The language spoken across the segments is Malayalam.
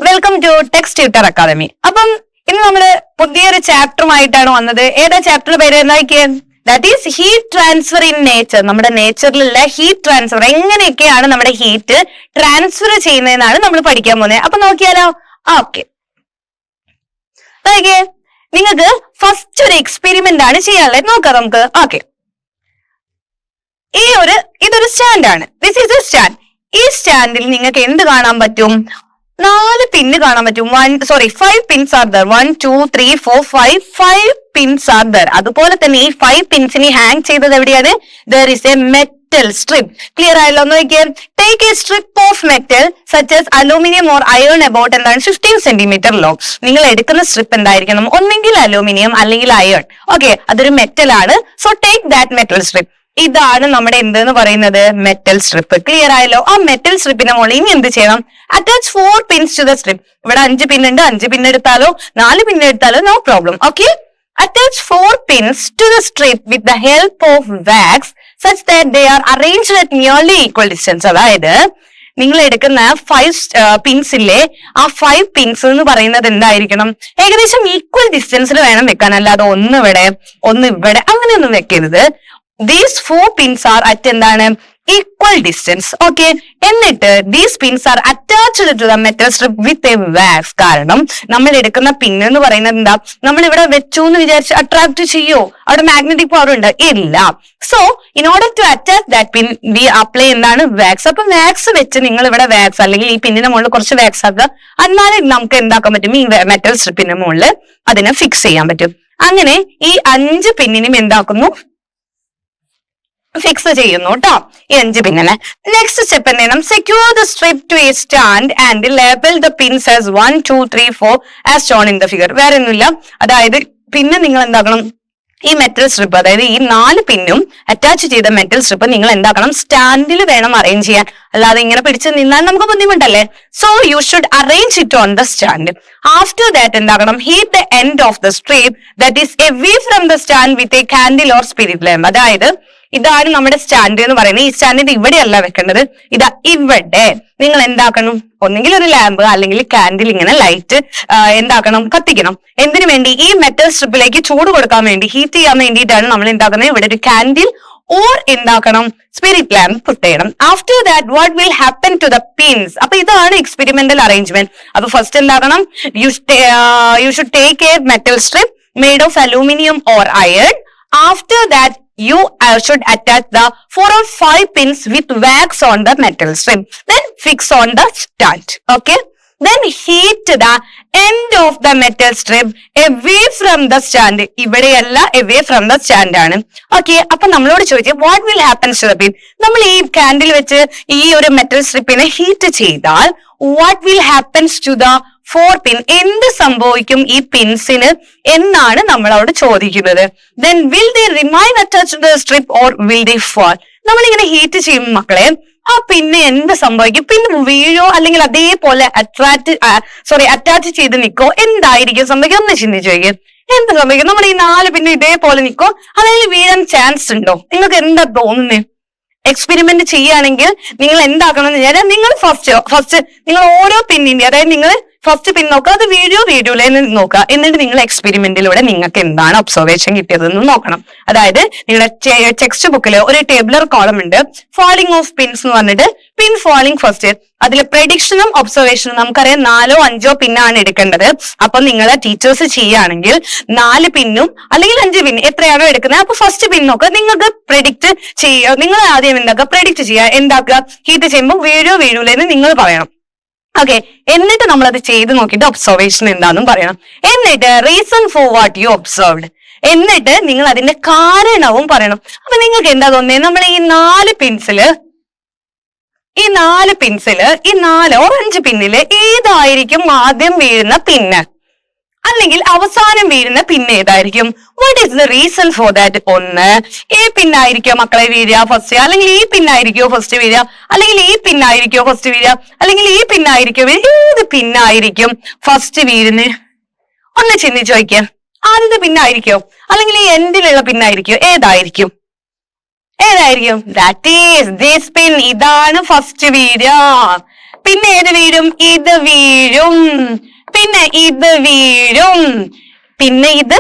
Welcome to text tutor academy. അപ്പം ഇന്ന് നമ്മള് പുതിയൊരു ചാപ്റ്ററുമായിട്ടാണ് വന്നത്. ഏതാ ചാപ്റ്റർ പേര് എന്താക്കിയ? That is heat transfer in nature. നമ്മുടെ നേച്ചറിലുള്ള ഹീറ്റ് ട്രാൻസ്ഫർ, എങ്ങനെയൊക്കെയാണ് നമ്മുടെ ഹീറ്റ് ട്രാൻസ്ഫർ ചെയ്യുന്നതെന്നാണ് നമ്മൾ പഠിക്കാൻ പോകുന്നത്. അപ്പൊ നോക്കിയാലോ? ഓക്കെ, നിങ്ങൾക്ക് ഫസ്റ്റ് ഒരു എക്സ്പെരിമെന്റ് ആണ് ചെയ്യാനുള്ളത്. നോക്കാം നമുക്ക്. ഓക്കെ, ഇതൊരു സ്റ്റാൻഡാണ്. This is a stand. ഈ സ്റ്റാൻഡിൽ നിങ്ങൾക്ക് എന്ത് കാണാൻ പറ്റും? 4 പിന്ന് കാണാൻ പറ്റും. 5 pins are there. 1 2 3 4 5 pins are there. അതുപോലെ തന്നെ ഈ 5 പിൻസിനെ ഹാങ് ചെയ്തത് എവിടെയാണ്? There is A metal strip. Clear ആയല്ലോ? നോക്കിയാൽ take A strip of metal such as aluminium or iron about എന്താണ് 15 സെന്റിമീറ്റർ ലോങ്. നിങ്ങൾ എടുക്കുന്ന സ്ട്രിപ്പ് എന്തായിരിക്കണം? ഒന്നെങ്കിൽ അലൂമിനിയം അല്ലെങ്കിൽ അയേൺ. ഓക്കെ, അതൊരു മെറ്റൽ ആണ്. So take that metal strip. ഇതാണ് നമ്മുടെ എന്തെന്ന് പറയുന്നത്? Metal strip. ക്ലിയർ ആയല്ലോ? ആ മെറ്റൽ സ്ട്രിപ്പിന്റെ മുകളിൽ ഇനി എന്ത് ചെയ്യണം? Attach 4 pins to the strip. ഇവിടെ 5 പിൻ ഉണ്ട്. 5 പിൻ എടുത്താലോ 4 പിൻ എടുത്താലോ no problem. Okay, attach 4 pins to the strip with the help of wax such that they are arranged at nearly equal distance. അതായത് നിങ്ങൾ എടുക്കുന്ന 5 പിൻസ് ഇല്ലേ, ആ 5 പിൻസ് എന്ന് പറയുന്നത് എന്തായിരിക്കണം? ഏകദേശം ഈക്വൽ ഡിസ്റ്റൻസിൽ വേണം വെക്കാൻ. അല്ലാതെ ഒന്ന് ഇവിടെ ഒന്ന് ഇവിടെ അങ്ങനെയൊന്നും വെക്കരുത്. These 4 pins are at എന്താണ്? Equal distance. Okay, എന്നിട്ട് these pins are attached to the metal strip with a wax. കാരണം നമ്മൾ എടുക്കുന്ന പിൻ എന്ന് പറയുന്നത് എന്താ? നമ്മൾ ഇവിടെ വെച്ചു എന്ന് വിചാരിച്ച് അട്രാക്ട് ചെയ്യോ? അവിടെ മാഗ്നറ്റിക് പവർ ഉണ്ട്? ഇല്ല. So in order to attach that pin we apply എന്താണ്? വാക്സ്. അപ്പൊ വാക്സ് വെച്ച് നിങ്ങൾ ഇവിടെ വാക്സ് അല്ലെങ്കിൽ ഈ പിന്നിന്റെ മുകളിൽ കുറച്ച് വാക്സ് ആക്കുക. എന്നാലും നമുക്ക് എന്താക്കാൻ പറ്റും? ഈ മെറ്റൽ സ്ട്രിപ്പിന്റെ മുകളിൽ അതിനെ ഫിക്സ് ചെയ്യാൻ പറ്റും. അങ്ങനെ ഈ 5 പിന്നിനും എന്താക്കുന്നു? ഫിക്സ് ചെയ്യുന്നു കേട്ടോ, ഈ 5 പിന്നിനെ. നെക്സ്റ്റ് സ്റ്റെപ്പ് എന്ത് ചെയ്യണം? Secure the strip to a stand and label the pins as 1 2 3 4 as shown in the figure. വേറെ ഒന്നുമില്ല. അതായത് പിന്നെ നിങ്ങൾ എന്താക്കണം? ഈ മെറ്റൽ സ്ട്രിപ്പ്, അതായത് ഈ 4 പിന്നും അറ്റാച്ച് ചെയ്ത മെറ്റൽ സ്ട്രിപ്പ് നിങ്ങൾ എന്താക്കണം? സ്റ്റാൻഡിൽ വേണം അറേഞ്ച് ചെയ്യാൻ. അല്ലാതെ ഇങ്ങനെ പിടിച്ച് നിന്നാൽ നമുക്ക് ബുദ്ധിമുട്ടല്ലേ? So you should arrange it on the stand. After that എന്താക്കണം? Heat the end of the strip that is away from the stand with a candle or spirit lamp. അതായത് ഇതാണ് നമ്മുടെ സ്റ്റാൻഡ് എന്ന് പറയുന്നത്. ഈ സ്റ്റാൻഡിന്റെ ഇവിടെയല്ല വെക്കേണ്ടത്, ഇതാ ഇവിടെ നിങ്ങൾ എന്താക്കണം? ഒന്നെങ്കിൽ ഒരു ലാമ്പ് അല്ലെങ്കിൽ കാൻഡിൽ, ഇങ്ങനെ ലൈറ്റ് എന്താക്കണം? കത്തിക്കണം. എന്തിനു വേണ്ടി? ഈ മെറ്റൽ സ്ട്രിപ്പിലേക്ക് ചൂട് കൊടുക്കാൻ വേണ്ടി, ഹീറ്റ് ചെയ്യാൻ വേണ്ടിയിട്ടാണ് നമ്മൾ എന്താക്കുന്നത്? ഇവിടെ ഒരു കാൻഡിൽ ഓർ എന്താക്കണം? സ്പിരിറ്റ് ലാമ്പ് പുട്ട് ചെയ്യണം. After that what will happen to the pins? അപ്പൊ ഇതാണ് എക്സ്പെരിമെന്റൽ അറേഞ്ച്മെന്റ്. അപ്പൊ ഫസ്റ്റ് എന്താക്കണം? You should take a metal strip made of aluminium or iron. ആഫ്റ്റർ ദാറ്റ് you should attach the 4 or 5 pins with wax on the metal strip. Then fix on the stand. Okay. Then heat the end of the metal strip away from the stand. ഇവിടെയല്ല, away from the stand ആണ്. ഓക്കെ, അപ്പൊ നമ്മളോട് ചോദിച്ചു what will happen to the pin? നമ്മൾ ഈ കാൻഡിൽ വെച്ച് ഈ ഒരു മെറ്റൽ സ്ട്രിപ്പിനെ ഹീറ്റ് ചെയ്താൽ what will happen to the 4 പിൻ? എന്ത് സംഭവിക്കും ഈ പിൻസിന് എന്നാണ് നമ്മളോട് ചോദിക്കുന്നത്. Then will they remain attached to the strip or will they fall? നമ്മളിങ്ങനെ ഹീറ്റ് ചെയ്യും മക്കളെ, ആ പിന്നെ എന്ത് സംഭവിക്കും? പിന്നെ വീഴോ അല്ലെങ്കിൽ അതേപോലെ അറ്റാച്ച് ചെയ്ത് നിൽക്കോ? എന്തായിരിക്കും സംഭവിക്കുക? ഒന്ന് ചിന്തിച്ചു നോക്കിയേ. എന്ത് സംഭവിക്കും? നമ്മൾ ഈ 4 പിന്നെ ഇതേപോലെ നിൽക്കോ അല്ലെങ്കിൽ വീഴാൻ ചാൻസ് ഉണ്ടോ? നിങ്ങൾക്ക് എന്താ തോന്നുന്നത്? എക്സ്പെരിമെന്റ് ചെയ്യുകയാണെങ്കിൽ നിങ്ങൾ എന്താക്കണം എന്ന് വിചാരിച്ചാൽ നിങ്ങൾ ഫസ്റ്റ് നിങ്ങൾ ഓരോ പിന്നിന്റെ, അതായത് നിങ്ങൾ ഫസ്റ്റ് പിൻ നോക്കുക, അത് വീഡിയോയിലെ നോക്കുക. എന്നിട്ട് നിങ്ങൾ എക്സ്പെരിമെന്റിലൂടെ നിങ്ങൾക്ക് എന്താണ് ഒബ്സർവേഷൻ കിട്ടിയതെന്ന് നോക്കണം. അതായത് നിങ്ങളുടെ ടെക്സ്റ്റ് ബുക്കിൽ ഒരു ടേബിളർ കോളം ഉണ്ട്, ഫാളിംഗ് ഓഫ് പിൻസ് എന്ന് പറഞ്ഞിട്ട്. പിൻ ഫാളിംഗ് ഫസ്റ്റ്, അതിൽ പ്രഡിക്ഷനും ഒബ്സർവേഷനും നമുക്കറിയാം 4 5 പിന്നാണ് എടുക്കേണ്ടത്. അപ്പൊ നിങ്ങളെ ടീച്ചേഴ്സ് ചെയ്യുകയാണെങ്കിൽ 4 പിന്നും അല്ലെങ്കിൽ 5 പിൻ എത്രയാണോ എടുക്കുന്നത്, അപ്പൊ ഫസ്റ്റ് പിൻ നോക്കുക. നിങ്ങൾക്ക് പ്രെഡിക്റ്റ് ചെയ്യുക. നിങ്ങൾ ആദ്യം എന്താക്കുക? പ്രെഡിക്റ്റ് ചെയ്യുക. എന്താക്കുക? ഹീറ്റ് ചെയ്യുമ്പോൾ വീഴൂലെന്ന് നിങ്ങൾ പറയണം. ഓക്കെ, എന്നിട്ട് നമ്മളത് ചെയ്ത് നോക്കിയിട്ട് ഒബ്സർവേഷൻ എന്താണെന്നും പറയണം. എന്നിട്ട് reason for what you observed, എന്നിട്ട് നിങ്ങൾ അതിന്റെ കാരണവും പറയണം. അപ്പൊ നിങ്ങൾക്ക് എന്താ തോന്നുന്നത്? നമ്മൾ ഈ 4 പിൻസില് ഈ 4 or 5 പിന്നില് ഏതായിരിക്കും ആദ്യം വീഴുന്ന പിന്ന് അല്ലെങ്കിൽ അവസാനം വീഴുന്ന പിന്നെ ഏതായിരിക്കും? What is the reason for that? ഒന്ന്, ഈ പിന്നായിരിക്കോ മക്കളെ വീഴുക ഫസ്റ്റ്, അല്ലെങ്കിൽ ഈ പിന്നായിരിക്കോ ഫസ്റ്റ് വീഴുക, അല്ലെങ്കിൽ ഈ പിന്നായിരിക്കോ ഫസ്റ്റ് വീഴുക, അല്ലെങ്കിൽ ഈ പിന്നായിരിക്കോ വീഴുക? ഏത് പിന്നായിരിക്കും ഫസ്റ്റ് വീഴുന്നത്? ഒന്ന് ചിന്തിച്ചു നോക്കിയാൽ. ആദ്യത്തെ പിന്നായിരിക്കോ അല്ലെങ്കിൽ ഈ എൻഡിലുള്ള പിന്നായിരിക്കോ? ഏതായിരിക്കും? ദാറ്റ് ഈസ് ദിസ് പിൻ. ഇതാണ് ഫസ്റ്റ് വീഴുക. പിന്നെ ഏത് വീഴും? ഇത് വീഴും. പിന്നെ ഇത് വീഴും. പിന്നെ ഇത്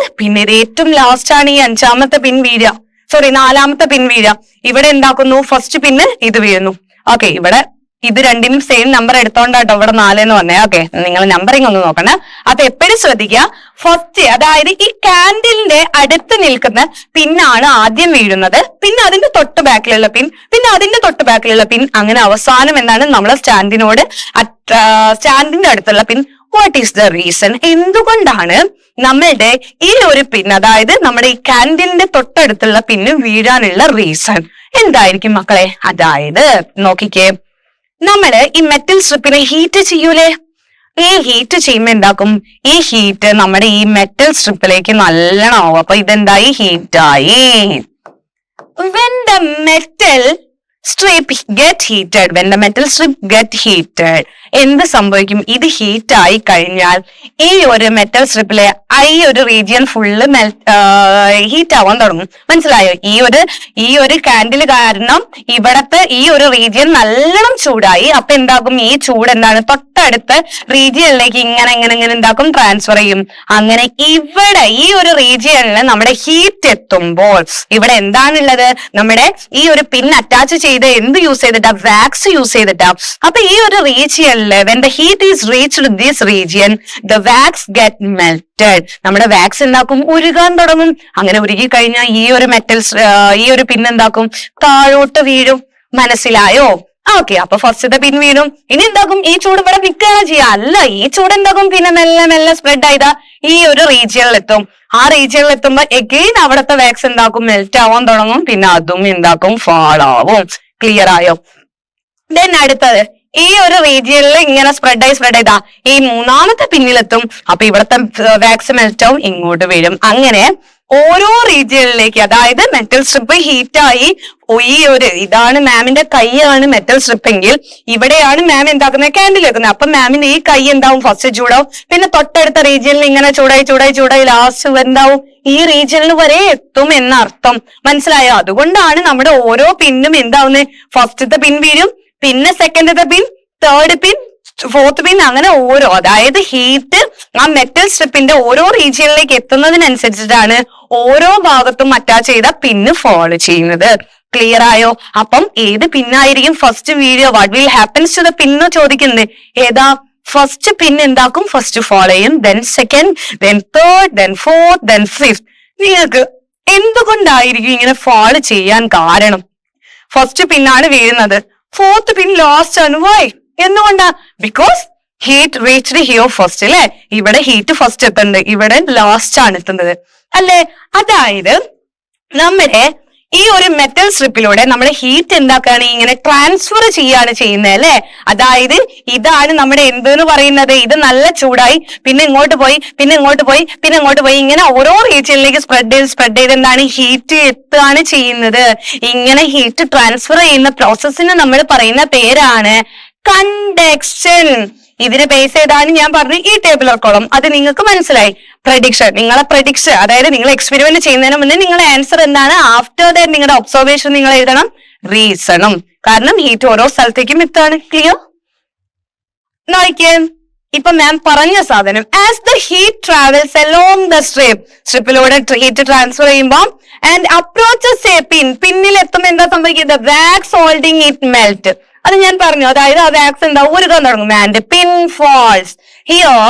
ഏറ്റവും ലാസ്റ്റ് ആണ് ഈ 5ാമത്തെ പിൻ വീഴുക. സോറി 4ാമത്തെ പിൻ വീഴുക. ഇവിടെ എന്താക്കുന്നു? ഫസ്റ്റ് പിന്നെ ഇത് വീഴുന്നു. ഓക്കെ, ഇവിടെ ഇത് രണ്ടിനും സെയിം നമ്പർ എടുത്തോണ്ടാട്ടോ ഇവിടെ 4 എന്ന് പറഞ്ഞേ. ഓക്കെ, നിങ്ങൾ നമ്പറിങ് ഒന്ന് നോക്കണേ. അപ്പൊ എപ്പോഴും ശ്രദ്ധിക്കുക, ഫസ്റ്റ് അതായത് ഈ കാൻഡിലിന്റെ അടുത്ത് നിൽക്കുന്ന പിന്നാണ് ആദ്യം വീഴുന്നത്, പിന്നെ അതിന്റെ തൊട്ട് ബാക്കിലുള്ള പിൻ, പിന്നെ അതിന്റെ തൊട്ട് ബാക്കിലുള്ള പിൻ, അങ്ങനെ അവസാനം എന്താണ് നമ്മളെ സ്റ്റാൻഡിന്റെ അടുത്തുള്ള pin. What is the reason? എന്തുകൊണ്ടാണ് നമ്മളുടെ ഈ ഒരു പിൻ, അതായത് നമ്മുടെ ഈ കാൻഡിലിന്റെ തൊട്ടടുത്തുള്ള പിന്ന് വീഴാനുള്ള റീസൺ എന്തായിരിക്കും മക്കളെ? അതായത് നോക്കിക്കേ, നമ്മള് ഈ മെറ്റൽ സ്ട്രിപ്പിനെ ഹീറ്റ് ചെയ്യൂലേ? ഈ ഹീറ്റ് ചെയ്യുമ്പോ എന്താക്കും? ഈ ഹീറ്റ് നമ്മുടെ ഈ മെറ്റൽ സ്ട്രിപ്പിലേക്ക് നല്ലോണം ആവും. അപ്പൊ ഇതെന്തായി? ഹീറ്റായി. when the metal strip get heated, എന്ത് സംഭവിക്കും? ഇത് ഹീറ്റ് ആയി കഴിഞ്ഞാൽ ഈ ഒരു മെറ്റൽ സ്ട്രിപ്പിലെ ഈ ഒരു റീജിയൻ ഫുള്ള് ഹീറ്റ് ആവാൻ തുടങ്ങും. മനസ്സിലായോ? ഈ ഒരു കാൻഡിൽ കാരണം ഇവിടത്തെ ഈ ഒരു റീജിയൻ നല്ലോണം ചൂടായി. അപ്പൊ എന്താകും? ഈ ചൂട് എന്താണ്? തൊട്ടടുത്ത റീജിയനിലേക്ക് ഇങ്ങനെ എന്താക്കും? ട്രാൻസ്ഫർ ചെയ്യും. അങ്ങനെ ഇവിടെ ഈ ഒരു റീജിയനിൽ നമ്മുടെ ഹീറ്റ് എത്തുമ്പോൾ ഇവിടെ എന്താണുള്ളത്? നമ്മുടെ ഈ ഒരു പിൻ അറ്റാച്ച് ചെയ്ത് എന്ത് യൂസ് ചെയ്തിട്ടാ? വാക്സ് യൂസ് ചെയ്തിട്ടാ. അപ്പൊ ഈ ഒരു റീജിയനിൽ when the heat is reached this region, the wax get melted. നമ്മുടെ വാക്സ് എന്താക്കും? ഉരുകാൻ തുടങ്ങും. അങ്ങനെ ഉരുകി കഴിഞ്ഞാൽ ഈ ഒരു ഈ ഒരു പിൻ എന്താക്കും? താഴോട്ട് വീഴും. മനസ്സിലായോ? ഓക്കെ, അപ്പൊ ഫസ്റ്റത്തെ പിൻ വീഴും. ഇനി എന്താക്കും? ഈ ചൂട് ഇവിടെ നിൽക്കുകയാണ് ചെയ്യുക? അല്ല, ഈ ചൂട് എന്താക്കും? പിന്നെ മെല്ലെ സ്പ്രെഡ് ആയതാ ഈ ഒരു റീജിയനിൽ എത്തും. ആ റീജിയനിൽ എത്തുമ്പോ എഗെയിൻ അവിടുത്തെ വാക്സ് എന്താക്കും? മെൽറ്റ് ആവാൻ തുടങ്ങും. പിന്നെ അതും എന്താക്കും? ഫാൾ ആവും. ക്ലിയർ ആയോ? ദെൻ അടുത്തത്, ഈ ഒരു റീജിയനിൽ ഇങ്ങനെ സ്പ്രെഡ് ചെയ്താ ഈ 3ാമത്തെ പിന്നിലെത്തും. അപ്പൊ ഇവിടുത്തെ വാക്സ് മെൽറ്റ് ആവും, ഇങ്ങോട്ട് വീഴും. അങ്ങനെ ഓരോ റീജിയനിലേക്ക്, അതായത് മെറ്റൽ സ്ട്രിപ്പ് ഹീറ്റായി ഇതാണ് മാമിന്റെ കൈയാണ് മെറ്റൽ സ്ട്രിപ്പ് എങ്കിൽ ഇവിടെയാണ് മാം എന്താക്കുന്നത്? കാൻഡിൽ വെക്കുന്നത്. അപ്പൊ മാമിന്റെ ഈ കൈ എന്താവും? ഫസ്റ്റ് ചൂടാവും. പിന്നെ തൊട്ടടുത്ത റീജിയനിൽ ഇങ്ങനെ ചൂടായി ലാസ്റ്റ് എന്താവും? ഈ റീജിയനിൽ വരെ എത്തും എന്നർത്ഥം. മനസ്സിലായോ? അതുകൊണ്ടാണ് നമ്മുടെ ഓരോ പിന്നും എന്താവുന്നത്? ഫസ്റ്റത്തെ പിൻ വീഴും, പിന്നെ സെക്കൻഡത്തെ പിൻ, തേർഡ് പിൻ, ഫോർത്ത് പിൻ, അങ്ങനെ ഓരോ, അതായത് ഹീറ്റ് ആ മെറ്റൽ സ്ട്രിപ്പിന്റെ ഓരോ റീജിയനിലേക്ക് എത്തുന്നതിനനുസരിച്ചിട്ടാണ് ഓരോ ഭാഗത്തും അറ്റാച്ച് ചെയ്ത പിന്ന് ഫോളോ ചെയ്യുന്നത്. ക്ലിയർ ആയോ? അപ്പം ഏത് പിന്നായിരിക്കും first video? What will happens to the pin ചോദിക്കുന്നത്? ഏതാ? ഫസ്റ്റ് പിൻ എന്താക്കും? ഫസ്റ്റ് ഫോളോ ചെയ്യും. Then second, then third, then fourth, then fifth. നിങ്ങൾക്ക് എന്തുകൊണ്ടായിരിക്കും ഇങ്ങനെ ഫോളോ ചെയ്യാൻ കാരണം? ഫസ്റ്റ് പിന്നാണ് വീഴുന്നത്, ഫോർത്ത് പിൻ ലാസ്റ്റ് ആണ്. വൈ? എന്തുകൊണ്ടാ? Because heat reached here first അല്ലെ? ഇവിടെ ഹീറ്റ് ഫസ്റ്റ് എത്തുന്നത്, ഇവിടെ ലാസ്റ്റ് ആണ് എത്തുന്നത് അല്ലെ? അതായത് നമ്മുടെ ഈ ഒരു മെറ്റൽ സ്ട്രിപ്പിലൂടെ നമ്മുടെ ഹീറ്റ് എന്താക്കാണ്? ഇങ്ങനെ ട്രാൻസ്ഫർ ചെയ്യാണ് ചെയ്യുന്നത് അല്ലെ? അതായത് ഇതാണ് നമ്മുടെ എന്തെന്ന് പറയുന്നത്? ഇത് നല്ല ചൂടായി, പിന്നെ ഇങ്ങോട്ട് പോയി, പിന്നെ ഇങ്ങോട്ട് പോയി, പിന്നെ ഇങ്ങോട്ട് പോയി, ഇങ്ങനെ ഓരോ റീജിയനിലേക്ക് സ്പ്രെഡ് ചെയ്ത് എന്താണ്? ഹീറ്റ് എത്തുകയാണ് ചെയ്യുന്നത്. ഇങ്ങനെ ഹീറ്റ് ട്രാൻസ്ഫർ ചെയ്യുന്ന പ്രോസസ്സിന് നമ്മൾ പറയുന്ന പേരാണ് കണ്ടക്ഷൻ. ഇതിനെ ബേസ് ചെയ്താണ് ഞാൻ പറഞ്ഞു ഈ ടേബിളർ കോളം. അത് നിങ്ങൾക്ക് മനസ്സിലായി. നിങ്ങളെ പ്രഡിക്ഷൻ, അതായത് നിങ്ങൾ എക്സ്പെരിമെന്റ് ചെയ്യുന്നതിന് മുന്നേ നിങ്ങളുടെ ആൻസർ എന്താണ്? ആഫ്റ്റർ ദാറ്റ് നിങ്ങളുടെ ഒബ്സർവേഷൻ നിങ്ങൾ എഴുതണം റീസണും. കാരണം ഹീറ്റ് ഓരോ സ്ഥലത്തേക്കും എത്താണ്. ക്ലിയർ? നോക്കിയേ, ഇപ്പൊ മാം പറഞ്ഞ സാധനം, as the heat travels along the സ്ട്രിപ്പിലൂടെ ഹീറ്റ് ട്രാൻസ്ഫർ ചെയ്യുമ്പോൾ ആൻഡ് അപ്രോച്ചസ് എ പിന്നിൽ എത്തുമ്പോൾ എന്താ സംഭവിക്കുന്നത്? Wax holding it melt. അത് ഞാൻ പറഞ്ഞു. അതായത് ആ വാക്സ് എന്താ? ഉരുകാൻ തുടങ്ങും. And pin falls. Here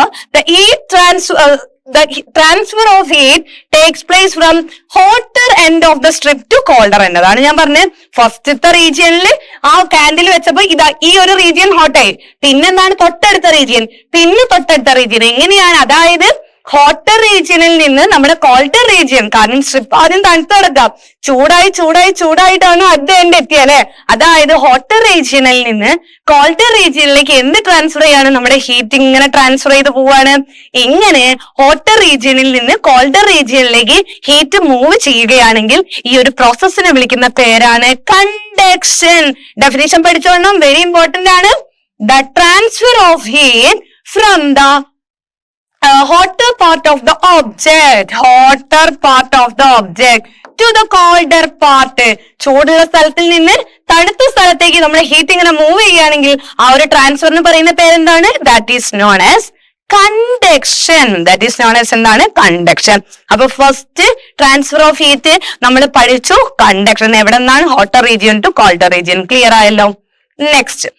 the transfer of heat takes place from hotter end of the strip to colder end. അതാണ് ഞാൻ പറഞ്ഞത്. ഫസ്റ്റത്തെ റീജിയനിൽ ആ കാൻഡിൽ വെച്ചപ്പോ ഈ ഒരു റീജിയൻ ഹോട്ടായി. പിന്നെന്താണ്? തൊട്ടടുത്ത റീജിയൻ, പിന്നെ തൊട്ടടുത്ത റീജിയൻ. എങ്ങനെയാണ്? അതായത് ഹോട്ടർ റീജിയനിൽ നിന്ന് നമ്മുടെ കോൾഡർ റീജിയൻ, കാരണം സ്ട്രിപ്പ് ആദ്യം തണുത്ത് കിടക്കാം, ചൂടായിട്ടാണ് അത് എൻഡ് എത്തിയ അല്ലെ? അതായത് ഹോട്ടർ റീജിയനിൽ നിന്ന് കോൾഡർ റീജിയനിലേക്ക് എന്ത് ട്രാൻസ്ഫർ ചെയ്യാണ്? നമ്മുടെ ഹീറ്റ് ഇങ്ങനെ ട്രാൻസ്ഫർ ചെയ്ത് പോവാണ്. ഇങ്ങനെ ഹോട്ടർ റീജിയനിൽ നിന്ന് കോൾഡർ റീജിയനിലേക്ക് ഹീറ്റ് മൂവ് ചെയ്യുകയാണെങ്കിൽ ഈ ഒരു പ്രോസസ്സിനെ വിളിക്കുന്ന പേരാണ് കണ്ടക്ഷൻ. ഡെഫിനിഷൻ പഠിച്ചോണം, വെരി ഇമ്പോർട്ടന്റ് ആണ്. The transfer of heat from the hotter part of the object to the colder part. ചൂടുള്ള സ്ഥലത്തിൽ നിന്ന് തണുത്ത സ്ഥലത്തേക്ക് നമ്മൾ ഹീറ്റ് ഇങ്ങനെ മൂവ് ചെയ്യുകയാണെങ്കിൽ ആ ഒരു ട്രാൻസ്ഫറിന് പറയുന്ന പേരെന്താണ്? That is known as conduction. That is known as എന്താണ്? കണ്ടക്ഷൻ. അപ്പൊ ഫസ്റ്റ് ട്രാൻസ്ഫർ ഓഫ് ഹീറ്റ് നമ്മൾ പഠിച്ചു കണ്ടക്ഷൻ. എവിടെ നിന്നാണ്? Hotter region to colder region. Clear ആയല്ലോ? Next,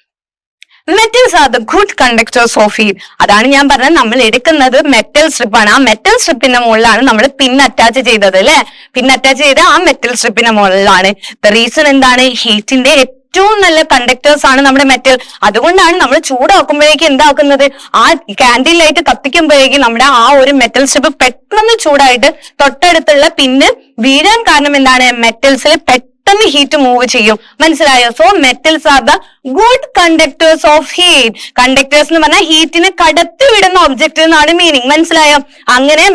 metals are the good conductors of heat. അതാണ് ഞാൻ പറഞ്ഞത്, നമ്മൾ എടുക്കുന്നത് മെറ്റൽ സ്ട്രിപ്പ് ആണ്. ആ മെറ്റൽ സ്ട്രിപ്പിന്റെ മുകളിലാണ് നമ്മൾ പിൻ അറ്റാച്ച് ചെയ്തത് അല്ലെ. പിൻ അറ്റാച്ച് ചെയ്ത ആ മെറ്റൽ സ്ട്രിപ്പിന്റെ മുകളിലാണ്. ദ റീസൺ എന്താണ്? ഹീറ്റിന്റെ ഏറ്റവും നല്ല കണ്ടക്ടേഴ്സ് ആണ് നമ്മുടെ മെറ്റൽ. അതുകൊണ്ടാണ് നമ്മൾ ചൂടാക്കുമ്പോഴേക്കും എന്താക്കുന്നത്? ആ കാൻഡിൽ ലൈറ്റ് കത്തിക്കുമ്പോഴേക്കും നമ്മുടെ ആ ഒരു മെറ്റൽ സ്ട്രിപ്പ് പെട്ടെന്ന് ചൂടായിട്ട് തൊട്ടടുത്തുള്ള പിന്ന് വീഴാൻ കാരണം എന്താണ്? മെറ്റൽസിൽ പെട്ടെന്ന് ഹീറ്റ് മൂവ് ചെയ്യും. മനസ്സിലായോ? So metals are the good conductors of heat. Conductors എന്ന് പറഞ്ഞാൽ ഹീറ്റിനെ കടത്തി വിടുന്ന ഒബ്ജക്റ്റ് എന്നാണ് മീനിങ്. മനസ്സിലായോ? അങ്ങനെ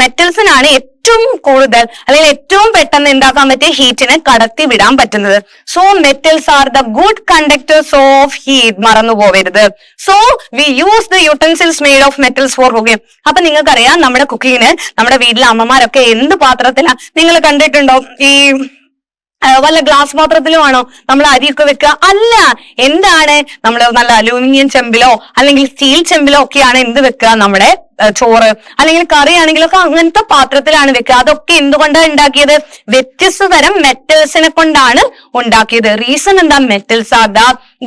മെറ്റൽസിനാണ് ഏറ്റവും കൂടുതൽ അല്ലെങ്കിൽ ഏറ്റവും പെട്ടെന്ന് എന്താക്കാൻ പറ്റിയ ഹീറ്റിനെ കടത്തി വിടാൻ പറ്റുന്നത്. So metals are the good conductors of heat. മറന്നു പോവരുത്. So we use the utensils made of metals four cooking. അപ്പൊ നിങ്ങൾക്കറിയാം നമ്മുടെ കുക്കിങ്ങിന് നമ്മുടെ വീട്ടിലെ അമ്മമാരൊക്കെ എന്ത് പാത്രത്തിലാ നിങ്ങൾ കണ്ടിട്ടുണ്ടോ? ഈ വല്ല ഗ്ലാസ് പാത്രത്തിലുമാണോ നമ്മൾ അരിയൊക്കെ വെക്കുക? അല്ല. എന്താണ്? നമ്മൾ നല്ല അലൂമിനിയം ചെമ്പിലോ അല്ലെങ്കിൽ സ്റ്റീൽ ചെമ്പിലോ ഒക്കെയാണ് എന്ത് വെക്കുക? നമ്മുടെ ചോറ് അല്ലെങ്കിൽ കറി ആണെങ്കിലൊക്കെ അങ്ങനത്തെ പാത്രത്തിലാണ് വെക്കുക. അതൊക്കെ എന്തുകൊണ്ടാണ് ഉണ്ടാക്കിയത്? വ്യത്യസ്ത തരം മെറ്റൽസിനെ കൊണ്ടാണ് ഉണ്ടാക്കിയത്. റീസൺ എന്താ? Metals are the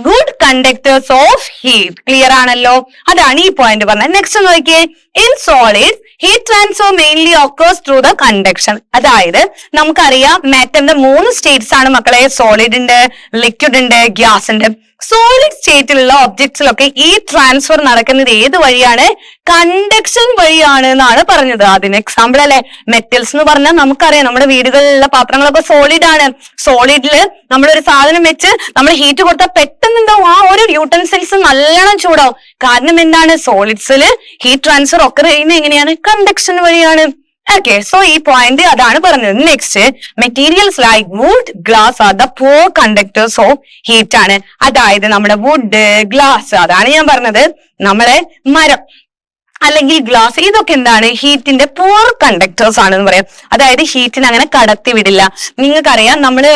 good conductors of heat. Clear ആണല്ലോ? അതാണ് ഈ പോയിന്റ് പറഞ്ഞത്. നെക്സ്റ്റ് നോക്കിയേ, in solid heat transfer mainly occurs through the conduction. അതായത് നമുക്കറിയാം മാറ്ററിന്റെ 3 സ്റ്റേറ്റ്സ് ആണ് മക്കളെ. സോളിഡ് ഉണ്ട്, ലിക്വിഡ് ഉണ്ട്, ഗ്യാസ് ഉണ്ട്. സോളിഡ് സ്റ്റേറ്റിലുള്ള ഒബ്ജക്ട്സിലൊക്കെ ഈ ട്രാൻസ്ഫർ നടക്കുന്നത് ഏത് വഴിയാണ്? കണ്ടക്ഷൻ വഴിയാണ് എന്നാണ് പറഞ്ഞത്. അതിന് എക്സാമ്പിൾ അല്ലെ മെറ്റൽസ് എന്ന് പറഞ്ഞാൽ നമുക്കറിയാം നമ്മുടെ വീടുകളിലുള്ള പാത്രങ്ങളൊക്കെ സോളിഡ് ആണ്. സോളിഡില് നമ്മളൊരു സാധനം വെച്ച് നമ്മൾ ഹീറ്റ് കൊടുത്താൽ പെട്ടെന്ന് എന്താവും? ആ ഒരു യൂട്ടൻസിൽസ് നല്ലോണം ചൂടാവും. കാരണം എന്താണ്? സോളിഡ്സില് ഹീറ്റ് ട്രാൻസ്ഫർ ഒക്കെ ചെയ്യുന്നത് എങ്ങനെയാണ്? കണ്ടക്ഷൻ വഴിയാണ്. ഓക്കെ, സോ ഈ പോയിന്റ് അതാണ് പറഞ്ഞത്. Next, materials like wood, glass are the poor conductors of heat ആണ്. അതായത് നമ്മുടെ വുഡ്, ഗ്ലാസ്, അതാണ് ഞാൻ പറഞ്ഞത്, നമ്മളെ മരം അല്ലെങ്കിൽ ഗ്ലാസ്, ഇതൊക്കെ എന്താണ്? ഹീറ്റിന്റെ പൂർ കണ്ടക്ടേഴ്സ് ആണെന്ന് പറയാം. അതായത് ഹീറ്റിന് അങ്ങനെ കടത്തി വിടില്ല. നിങ്ങൾക്കറിയാം നമ്മള്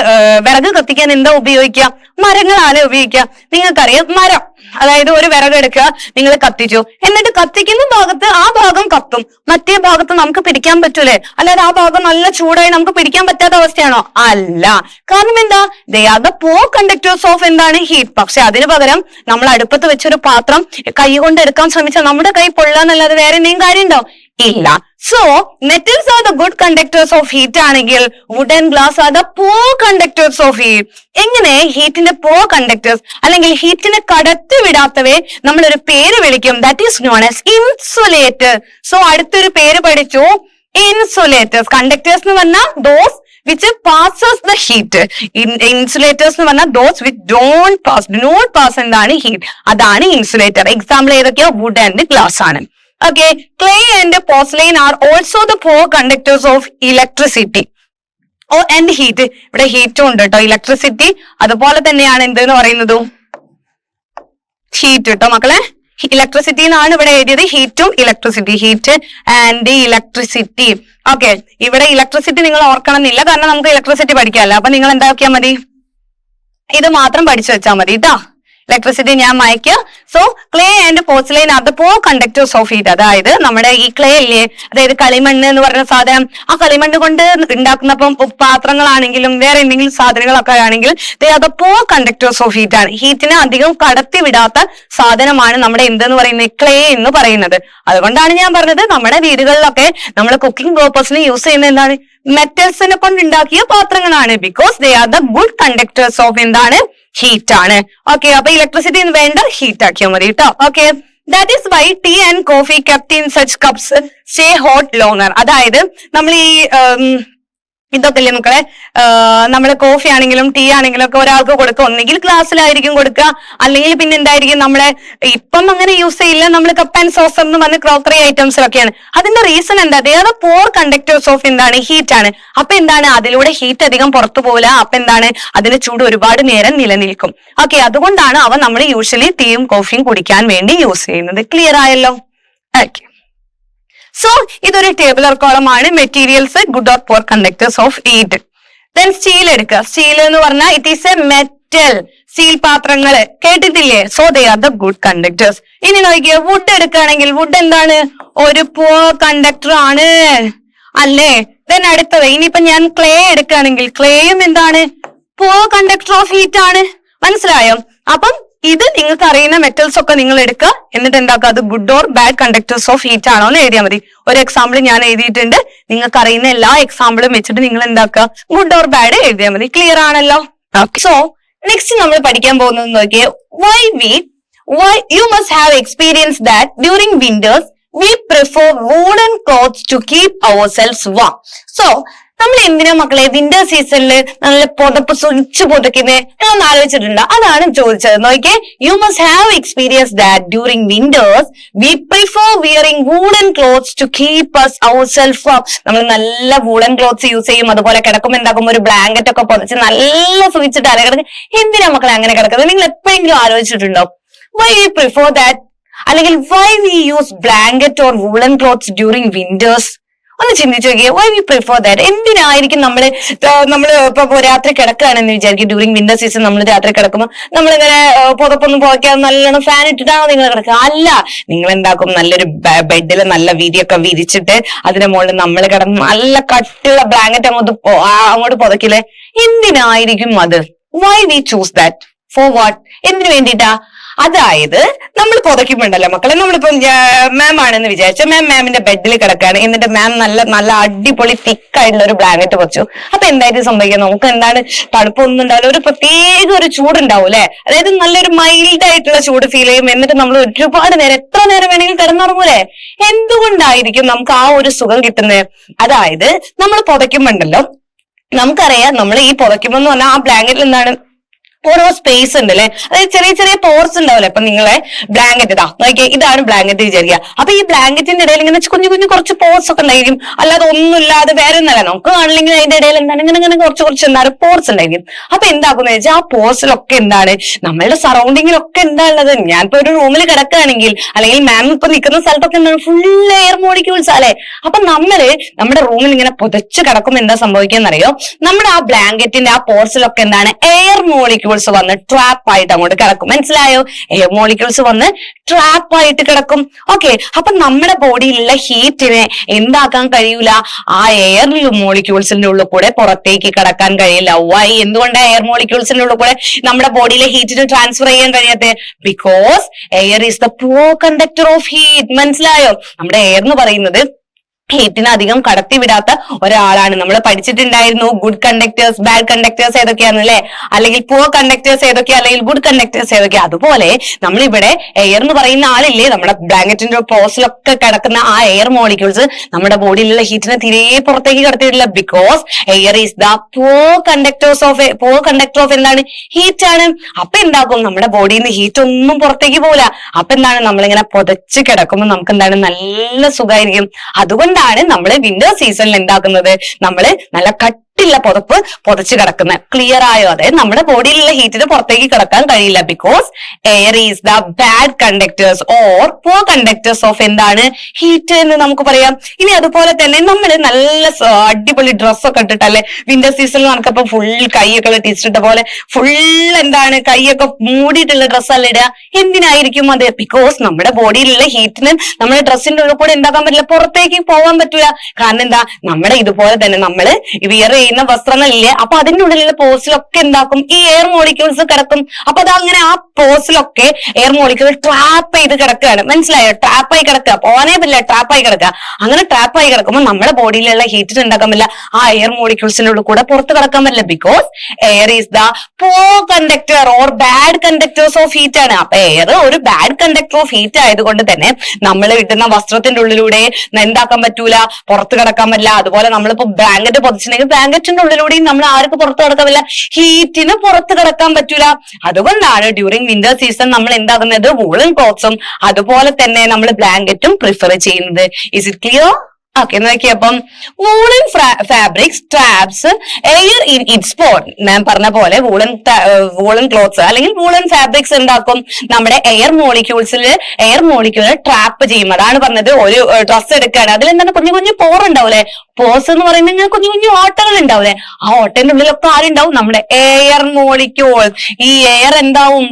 വിറക് കത്തിക്കാൻ എന്താ ഉപയോഗിക്കുക? മരങ്ങളാണ് ഉപയോഗിക്കുക. നിങ്ങൾക്കറിയാം മരം, അതായത് ഒരു വിറക് എടുക്കുക, നിങ്ങൾ കത്തിച്ചു, എന്നിട്ട് കത്തിക്കുന്ന ഭാഗത്ത് ആ ഭാഗം കത്തും, മറ്റേ ഭാഗത്ത് നമുക്ക് പിടിക്കാൻ പറ്റൂലേ? അല്ലാതെ ആ ഭാഗം നല്ല ചൂടായി നമുക്ക് പിടിക്കാൻ പറ്റാത്ത അവസ്ഥയാണോ? അല്ല. കാരണം എന്താ? ദേ are the poor conductors of എന്താണ്? ഹീറ്റ്. പക്ഷെ അതിന് പകരം നമ്മൾ അടുപ്പത്ത് വെച്ചൊരു പാത്രം കൈ കൊണ്ട് എടുക്കാൻ ശ്രമിച്ചാൽ നമ്മുടെ കൈ പൊള്ളാന്നല്ലാതെ വേറെ എന്തെങ്കിലും കാര്യം ഉണ്ടോ? ഇല്ല. So metals are the good conductors of heat ആണെങ്കിൽ wood and glass are the poor conductors of heat. എങ്ങനെ? ഹീറ്റിന്റെ പൂർ കണ്ടക്ടേഴ്സ് അല്ലെങ്കിൽ ഹീറ്റിനെ കടത്തി വിടാത്തവയെ നമ്മളൊരു പേര് വിളിക്കും. That is known as insulator. So അടുത്തൊരു പേര് പഠിച്ചു, ഇൻസുലേറ്റേഴ്സ്. കണ്ടക്ടേഴ്സ് എന്ന് പറഞ്ഞാൽ those which passes the heat. Insulators എന്ന് പറഞ്ഞാൽ those which don't pass, do not pass എന്താണ്? ഹീറ്റ്. അതാണ് ഇൻസുലേറ്റർ. എക്സാമ്പിൾ ഏതൊക്കെയാ? വുഡ് ആൻഡ് ഗ്ലാസ് ആണ്. Okay, clay and porcelain are also the poor conductors of electricity. Oh, and heat. ഇവിടെ ഹീറ്റും ഉണ്ട് കേട്ടോ. ഇലക്ട്രിസിറ്റി അതുപോലെ തന്നെയാണ് എന്തെന്ന് പറയുന്നത്? ഹീറ്റ് കേട്ടോ മക്കളെ. ഇലക്ട്രിസിറ്റി എന്നാണ് ഇവിടെ എഴുതിയത്. ഹീറ്റും electricity, heat and electricity. Okay, ഇവിടെ ഇലക്ട്രിസിറ്റി നിങ്ങൾ ഓർക്കണം എന്നില്ല, കാരണം നമുക്ക് ഇലക്ട്രിസിറ്റി പഠിക്കാമല്ലോ. അപ്പൊ നിങ്ങൾ എന്താക്കിയാൽ മതി? ഇത് മാത്രം പഠിച്ചു വെച്ചാൽ മതി കേട്ടോ. ഇലക്ട്രിസിറ്റി ഞാൻ മായ്ക്കുക. So clay and porcelain are the poor conductors of heat. അതായത് നമ്മുടെ ഈ ക്ലേ ഇല്ലേ, അതായത് കളിമണ്ണ് എന്ന് പറഞ്ഞ സാധനം, ആ കളിമണ്ണ് കൊണ്ട് ഉണ്ടാക്കുന്നപ്പം പാത്രങ്ങളാണെങ്കിലും വേറെ എന്തെങ്കിലും സാധനങ്ങളൊക്കെ ആണെങ്കിൽ ദേ are the poor conductors of heat ആണ്. ഹീറ്റിനെ അധികം കടത്തി വിടാത്ത സാധനമാണ് നമ്മുടെ എന്തെന്ന് പറയുന്നത്? ക്ലേ എന്ന് പറയുന്നത്. അതുകൊണ്ടാണ് ഞാൻ പറഞ്ഞത് നമ്മുടെ വീടുകളിലൊക്കെ നമ്മൾ കുക്കിംഗ് പർപ്പസിന് യൂസ് ചെയ്യുന്ന എന്താണ്? മെറ്റൽസിനെ കൊണ്ട് ഉണ്ടാക്കിയ പാത്രങ്ങളാണ്. Because they are the good conductors of എന്താണ്? ഹീറ്റ് ആണ്. ഓക്കെ, അപ്പൊ ഇലക്ട്രിസിറ്റി വേണ്ട, ഹീറ്റ് ആക്കിയാൽ മതി കേട്ടോ. Okay, that is why tea and coffee kept in such cups stay hot longer. അതായത് നമ്മൾ ഈ ഇതൊക്കെ അല്ലേ മക്കളെ, നമ്മള് കോഫി ആണെങ്കിലും ടീ ആണെങ്കിലും ഒക്കെ ഒരാൾക്ക് കൊടുക്കുക, ഒന്നെങ്കിൽ ഗ്ലാസ്സിലായിരിക്കും കൊടുക്കുക, അല്ലെങ്കിൽ പിന്നെ എന്തായിരിക്കും നമ്മളെ ഇപ്പം അങ്ങനെ യൂസ് ചെയ്യില്ല, നമ്മൾ കപ്പ് ആൻഡ് സോസർ എന്ന് പറഞ്ഞ ക്രോക്കറി ഐറ്റംസിലൊക്കെയാണ്. അതിന്റെ റീസൺ എന്താ? ദേ are the poor conductors of എന്താണ്? ഹീറ്റ് ആണ്. അപ്പൊ എന്താണ്? അതിലൂടെ ഹീറ്റ് അധികം പുറത്തു പോകില്ല. അപ്പൊ എന്താണ്? അതിന് ചൂട് ഒരുപാട് നേരം നിലനിൽക്കും. ഓക്കെ, അതുകൊണ്ടാണ് അവ നമ്മൾ യൂഷ്വലി ടീയും കോഫിയും കുടിക്കാൻ വേണ്ടി യൂസ് ചെയ്യുന്നത്. ക്ലിയർ ആയല്ലോ? ഓക്കെ, സോ ഇതൊരു ടേബിളർ കോളം ആണ്. Materials good or poor conductors of heat. Then steel എടുക്കുക. സ്റ്റീൽ എന്ന് പറഞ്ഞാൽ it is A metal. Steel പാത്രങ്ങള് കേട്ടിട്ടില്ലേ? So they are the good conductors. ഇനി നോക്കിയ വുഡ് എടുക്കുകയാണെങ്കിൽ വുഡ് എന്താണ്? ഒരു പുവർ കണ്ടക്ടർ ആണ് അല്ലേ? ദെൻ അടുത്തത് ഇനിയിപ്പോ ഞാൻ ക്ലേ എടുക്കുകയാണെങ്കിൽ ക്ലേയും എന്താണ്? പുവർ കണ്ടക്ടർ ഓഫ് ഹീറ്റ് ആണ്. മനസ്സിലായോ? അപ്പം ഇത് നിങ്ങൾക്ക് അറിയുന്ന മെറ്റൽസ് ഒക്കെ നിങ്ങൾ എടുക്കുക. എന്നിട്ട് എന്താക്കുക? അത് good or bad conductors of heat ആണോ എന്ന് എഴുതിയാൽ മതി. ഒരു എക്സാമ്പിൾ ഞാൻ എഴുതിയിട്ടുണ്ട്. നിങ്ങൾക്ക് അറിയുന്ന എല്ലാ എക്സാമ്പിളും വെച്ചിട്ട് നിങ്ങൾ എന്താക്കുക? ഗുഡ് ഓർ ബാഡ് എഴുതിയാൽ മതി. ക്ലിയർ ആണല്ലോ? സോ നെക്സ്റ്റ് നമ്മൾ പഠിക്കാൻ പോകുന്നത് നോക്കിയേ, why you must have experienced that during winters we prefer woolen clothes to keep ourselves warm. So നമ്മൾ എന്തിനാ മക്കളെ വിന്റർ സീസണിൽ നല്ല പുതപ്പ് സുരിച്ചു പുതയ്ക്കുന്നത് എന്നൊന്ന് ആലോചിച്ചിട്ടുണ്ടോ? അതാണ് ചോദിച്ചത്. നോക്കിയേ, you must have experience that during winters we prefer wearing woollen clothes to keep us ourselves warm. നമ്മൾ നല്ല വൂളൻ ക്ലോത്ത്സ് യൂസ് ചെയ്യും. അതുപോലെ കിടക്കുമ്പോൾ എന്താക്കും? ഒരു ബ്ലാങ്കറ്റ് ഒക്കെ പുതച്ച് നല്ല സുഖിച്ചിട്ട് അല കിടക്കും. എന്തിനാ മക്കളെ അങ്ങനെ കിടക്കുന്നത്? നിങ്ങൾ എപ്പോഴെങ്കിലും ആലോചിച്ചിട്ടുണ്ടോ? വൈ വി പ്രിഫർ ദാറ്റ്, അല്ലെങ്കിൽ why we use blanket or woollen clothes during winters? ഒന്ന് ചിന്തിച്ചു നോക്കിയേ. Why we prefer that? എന്തിനായിരിക്കും നമ്മള് ഇപ്പൊ രാത്രി കിടക്കുകയാണെന്ന് വിചാരിക്കും. ഡ്യൂറിംഗ് വിന്റർ സീസൺ നമ്മൾ രാത്രി കിടക്കുമ്പോൾ നമ്മളിങ്ങനെ പുതപ്പൊന്നും പോകാതെ നല്ലോണം ഫാൻ ഇട്ടിട്ടാണോ നിങ്ങൾ കിടക്കുക? അല്ല, നിങ്ങൾ എന്താക്കും? നല്ലൊരു ബെഡിൽ നല്ല വിരിയൊക്കെ വിരിച്ചിട്ട് അതിന്റെ മുകളിൽ നമ്മൾ കിടന്ന് നല്ല കട്ടിയുള്ള ബ്ലാങ്കറ്റ് അങ്ങോട്ട് പുതക്കില്ലേ? എന്തിനായിരിക്കും അത്? Why we choose that? For what? എന്തിനു വേണ്ടിയിട്ടാ? അതായത് നമ്മൾ പുതയ്ക്കുമ്പോണ്ടല്ലോ മക്കളെ, നമ്മളിപ്പം മാം ആണെന്ന് വിചാരിച്ചു, മാമിന്റെ ബെഡിൽ കിടക്കുകയാണ്. എന്നിട്ട് മാം നല്ല അടിപൊളി തിക്കായിട്ടുള്ള ഒരു ബ്ലാങ്കറ്റ് വെച്ചു. അപ്പൊ എന്തായിട്ട് സംഭവിക്കുക? നമുക്ക് എന്താണ്? തണുപ്പൊന്നും ഉണ്ടാവില്ല, ഒരു പ്രത്യേക ഒരു ചൂടുണ്ടാവും അല്ലെ? അതായത് നല്ലൊരു മൈൽഡ് ആയിട്ടുള്ള ചൂട് ഫീൽ ചെയ്യും. എന്നിട്ട് നമ്മൾ ഒരുപാട് നേരം, എത്ര നേരം വേണമെങ്കിലും കിടന്നുറങ്ങൂലേ? എന്തുകൊണ്ടായിരിക്കും നമുക്ക് ആ ഒരു സുഖം കിട്ടുന്നത്? അതായത് നമ്മൾ പുതയ്ക്കുമ്പോണ്ടല്ലോ നമുക്കറിയാം, നമ്മൾ ഈ പുതയ്ക്കുമ്പോ എന്ന് പറഞ്ഞാൽ ആ ബ്ലാങ്കറ്റിൽ എന്താണ്? ഓരോ സ്പേസ് ഉണ്ട് അല്ലെ? അതായത് ചെറിയ ചെറിയ പോർസ് ഉണ്ടാവില്ലേ? അപ്പൊ നിങ്ങളെ ബ്ലാങ്കറ്റ് നോക്കിയാൽ ഇതാണ് ബ്ലാങ്കറ്റ് വിചാരിക്കുക. അപ്പൊ ഈ ബ്ലാങ്കറ്റിന്റെ ഇടയിൽ ഇങ്ങനെ കുഞ്ഞു കുറച്ച് പോർസ് ഒക്കെ ഉണ്ടായിരിക്കും. അല്ലാതെ ഒന്നുമില്ലാതെ വേറെ ഒന്നല്ല. നമുക്ക് കാണില്ലെങ്കിൽ അതിന്റെ ഇടയിൽ എന്താണ് ഇങ്ങനെ കുറച്ച് എന്താണ് പോർസ് ഉണ്ടായിരിക്കും. അപ്പൊ എന്താക്കുന്ന വെച്ചാൽ ആ പോർസിലൊക്കെ എന്താണ്? നമ്മളുടെ സറൗണ്ടിങ്ങിലൊക്കെ എന്താ ഉള്ളത്? ഞാനിപ്പോ ഒരു റൂമിൽ കിടക്കുകയാണെങ്കിൽ, അല്ലെങ്കിൽ മാം ഇപ്പൊ നിൽക്കുന്ന സ്ഥലത്തൊക്കെ എന്താണ്? ഫുള്ള് എയർ മോളിക്യൂൾസ് അല്ലെ? അപ്പൊ നമ്മുടെ റൂമിൽ ഇങ്ങനെ പുതച്ച് കിടക്കുമ്പോൾ എന്താ സംഭവിക്കാന്നറിയോ? നമ്മുടെ ആ ബ്ലാങ്കറ്റിന്റെ ആ പോർസിലൊക്കെ എന്താണ്? എയർ മോളിക്യൂൾസ് വന്ന് ട്രാപ്പ് ആയിട്ട് അങ്ങോട്ട് കിടക്കും. മനസ്സിലായോ? എയർ മോളിക്യൂൾസ് വന്ന് ട്രാപ്പ് ആയിട്ട് കിടക്കും. ഓക്കെ, അപ്പൊ നമ്മുടെ ബോഡിയിലുള്ള ഹീറ്റിനെ എന്താക്കാൻ കഴിയൂല? ആ എയർ മോളിക്യൂൾസിന്റെ ഉള്ളിൽ കൂടെ പുറത്തേക്ക് കിടക്കാൻ കഴിയില്ല. വൈ? എന്തുകൊണ്ടാണ് എയർ മോളിക്യൂൾസിന്റെ ഉള്ളിൽ കൂടെ നമ്മുടെ ബോഡിയിലെ ഹീറ്റിന് ട്രാൻസ്ഫർ ചെയ്യാൻ കഴിയാത്തത്? Because air is the poor conductor of heat. മനസ്സിലായോ? നമ്മുടെ എയർ എന്ന് പറയുന്നത് ഹീറ്റിനെ അധികം കടത്തിവിടാത്ത ഒരാളാണ്. നമ്മൾ പഠിച്ചിട്ടുണ്ടായിരുന്നു ഗുഡ് കണ്ടക്ടേഴ്സ്, ബാഡ് കണ്ടക്ടേഴ്സ് ഏതൊക്കെയാണല്ലേ? അല്ലെങ്കിൽ പുവർ കണ്ടക്ടേഴ്സ് ഏതൊക്കെയാ, അല്ലെങ്കിൽ ഗുഡ് കണ്ടക്ടേഴ്സ് ഏതൊക്കെയാ? അതുപോലെ നമ്മളിവിടെ എയർ എന്ന് പറയുന്ന ആളില്ലേ, നമ്മുടെ ബ്ലാങ്കറ്റിന്റെ പോസിലൊക്കെ കിടക്കുന്ന ആ എയർ മോളിക്യൂൾസ് നമ്മുടെ ബോഡിയിലുള്ള ഹീറ്റിനെ തീരെ പുറത്തേക്ക് കടത്തിയിട്ടില്ല. Because air is the poor conductor of എന്താണ്? ഹീറ്റ് ആണ്. അപ്പൊ എന്താക്കും? നമ്മുടെ ബോഡിയിൽ നിന്ന് ഹീറ്റ് ഒന്നും പുറത്തേക്ക് പോകില്ല. അപ്പൊ എന്താണ്? നമ്മളിങ്ങനെ പുതച്ച് കിടക്കുമ്പോൾ നമുക്ക് എന്താണ്? നല്ല സുഖമായിരിക്കും. അതുകൊണ്ട് നമ്മള് വിന്റർ സീസണിൽ എന്താക്കുന്നത്? നമ്മള് നല്ല ില്ല പുതപ്പ് പുതച്ച് കിടക്കുന്നത്. ക്ലിയർ ആയോ? അതായത് നമ്മുടെ ബോഡിയിലുള്ള ഹീറ്റിന് പുറത്തേക്ക് കിടക്കാൻ കഴിയില്ല. Because air is the bad conductors or poor conductors of എന്താണ്? ഹീറ്റ് എന്ന് നമുക്ക് പറയാം. ഇനി അതുപോലെ തന്നെ നമ്മൾ നല്ല അടിപൊളി ഡ്രസ്സൊക്കെ ഇട്ടിട്ടല്ലേ വിന്റർ സീസണിൽ നമുക്കപ്പോ ഫുൾ കൈയൊക്കെ ടീച്ചിട്ട പോലെ ഫുൾ എന്താണ് കൈയൊക്കെ മൂടിയിട്ടുള്ള ഡ്രസ്സല്ല ഇടുക. എന്തിനായിരിക്കും അത്? ബിക്കോസ് നമ്മുടെ ബോഡിയിലുള്ള ഹീറ്റിന് നമ്മുടെ ഡ്രസ്സിന്റെ ഉള്ളിൽ കൂടെ എന്താക്കാൻ പറ്റില്ല, പുറത്തേക്ക് പോകാൻ പറ്റൂല. കാരണം എന്താ? നമ്മുടെ ഇതുപോലെ തന്നെ നമ്മള് വിയർ ചെയ്യുന്ന വസ്ത്രങ്ങളില്ലേ, അപ്പൊ അതിന്റെ ഉള്ളിലുള്ള പോസിലൊക്കെ എന്താക്കും? ഈ എയർ മോളിക്യൂൾസ് കിടക്കും. അപ്പൊ അതങ്ങനെ ആ പോസിലൊക്കെ എയർ മോളിക്യൂൾ ട്രാപ്പ് ചെയ്ത് കിടക്കുകയാണ്. മനസ്സിലായോ? ട്രാപ്പായി കിടക്കുക, പോകാനേ പറ്റില്ല, ട്രാപ്പായി കിടക്കുക. അങ്ങനെ ട്രാപ്പായി കിടക്കുമ്പോൾ നമ്മുടെ ബോഡിയിലുള്ള ഹീറ്റിന് ഉണ്ടാക്കാൻ പറ്റില്ല, ആ എയർ മോളിക്യൂൾസിന്റെ ഉള്ളിൽ കൂടെ പുറത്ത് കിടക്കാൻ പറ്റില്ല. Because air is the poor conductor or bad conductors of heat ആണ്. അപ്പൊ എയർ ഒരു ബാഡ് കണ്ടക്ടർ ഓഫ് ഹീറ്റ് ആയതുകൊണ്ട് തന്നെ നമ്മൾ ഇടുന്ന വസ്ത്രത്തിന്റെ ഉള്ളിലൂടെ എന്താക്കാൻ പറ്റൂല, പുറത്ത് കിടക്കാൻ പറ്റില്ല. അതുപോലെ നമ്മളിപ്പോ ബ്ലാങ്കറ്റ് പൊതിച്ചിട്ടുണ്ടെങ്കിൽ ബ്ലാങ്കറ്റിന്റെ ഉള്ളിലൂടെയും നമ്മൾ ആർക്ക് പുറത്ത് കിടക്കാൻ പറ്റില്ല, ഹീറ്റിന് പുറത്ത് കിടക്കാൻ പറ്റൂല. അതുകൊണ്ടാണ് ഡ്യൂറിങ് വിന്റർ സീസൺ നമ്മൾ എന്താകുന്നത്? വൂളൻ ക്ലോത്ത്സും അതുപോലെ തന്നെ നമ്മൾ ബ്ലാങ്കറ്റും പ്രിഫർ ചെയ്യുന്നത്. Is it clear? ഓക്കെ, നോക്കിയപ്പം woollen fabrics traps air in its pore. ഞാൻ പറഞ്ഞ പോലെ വൂളൻ ക്ലോത്ത്സ് അല്ലെങ്കിൽ വൂളൻ ഫാബ്രിക്സ് എന്താക്കും, നമ്മുടെ എയർ മോളിക്യൂള് ട്രാപ്പ് ചെയ്യും. അതാണ് പറഞ്ഞത്. ഒരു ഡ്രസ്സ് എടുക്കുകയാണ്, അതിലെന്താണ് കുഞ്ഞു കുഞ്ഞു പോർ ഉണ്ടാവൂലേ. പോർസ് എന്ന് പറയുമ്പോൾ ഇങ്ങനെ കുഞ്ഞു കുഞ്ഞു ഓട്ടകൾ ഉണ്ടാവൂലേ. ആ ഓട്ടന്റെ ഉള്ളിലൊക്കെ ആരുണ്ടാവും, നമ്മുടെ എയർ മോളിക്യൂൾ. ഈ എയർ എന്താവും,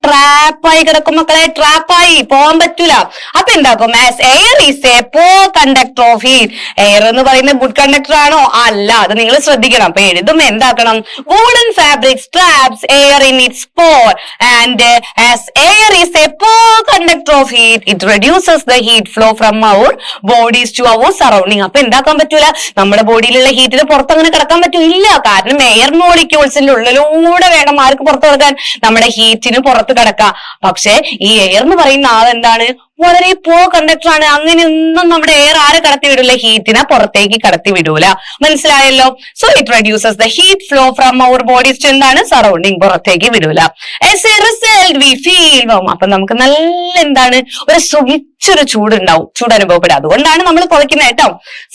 ട്രാപ്പായി കിടക്കും മക്കളെ, ട്രാപ്പായി പോകാൻ പറ്റൂല. അപ്പൊ എന്താക്കും, as air is a poor conductor of heat. Air എന്ന് പറയുന്നത് ഗുഡ് കണ്ടക്ടർ ആണോ? അല്ല. അത് നിങ്ങൾ ശ്രദ്ധിക്കണം. അപ്പൊ എഴുതുമ്പോ എന്താക്കണം, woollen fabrics traps air in its pore and as air is a poor conductor of heat it reduces the heat flow from our bodies to our surrounding. അപ്പൊ എന്താക്കാൻ പറ്റൂല, നമ്മുടെ ബോഡിയിലുള്ള ഹീറ്റിന് പുറത്ത് അങ്ങനെ കിടക്കാൻ പറ്റൂല. കാരണം എയർ മോളിക്യൂൾസിന്റെ ഉള്ളിലൂടെ വേണം ആർക്ക് പുറത്ത് കിടക്കാൻ, നമ്മുടെ ഹീറ്റിന് പുറത്ത് കിടക്കാം. പക്ഷെ ഈ എയർ എന്ന് പറയുന്ന ആളെന്താണ്, വളരെ പോ കണ്ടക്ടർ ആണ്. അങ്ങനെയൊന്നും നമ്മുടെ എയർ ആരെ കടത്തി വിടൂല, ഹീറ്റിനെ പുറത്തേക്ക് കടത്തി വിടൂല. മനസ്സിലായല്ലോ? So it reduces the heat flow from our bodies to എന്താണ്, സറൗണ്ടിങ്, പുറത്തേക്ക് വിടൂല. ആസ് എ റിസൾട്ട് വി ഫീൽ വാം. അപ്പൊ നമുക്ക് നല്ല എന്താണ്, ഒരു സുഖിച്ചൊരു ചൂടുണ്ടാവും, ചൂട് അനുഭവപ്പെടുക. അതുകൊണ്ടാണ് നമ്മൾ പുറയ്ക്കുന്നത് കേട്ടോ.